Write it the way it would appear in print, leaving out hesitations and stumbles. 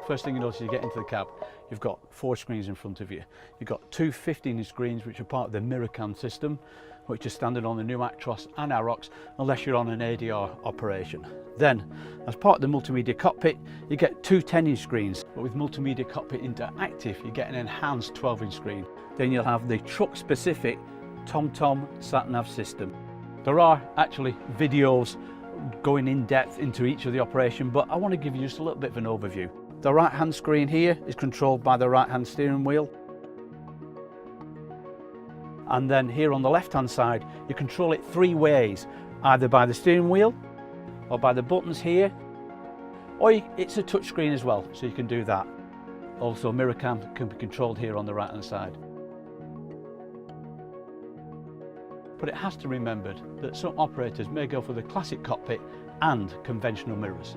first thing you notice you get into the cab, you've got 4 screens in front of you. You've got 2 15-inch screens which are part of the mirror cam system, which is standard on the new Actros and Arocs unless you're on an ADR operation. Then, as part of the Multimedia Cockpit, you get 2 10-inch screens, but with Multimedia Cockpit Interactive, you get an enhanced 12-inch screen. Then you'll have the truck-specific TomTom sat-nav system. There are actually videos going in depth into each of the operation, but I want to give you just a little bit of an overview. The right-hand screen here is controlled by the right-hand steering wheel. And then here on the left-hand side, you control it 3 ways, either by the steering wheel, or by the buttons here, or it's a touch screen as well, so you can do that. Also, mirror cam can be controlled here on the right-hand side. But it has to be remembered that some operators may go for the classic cockpit and conventional mirrors.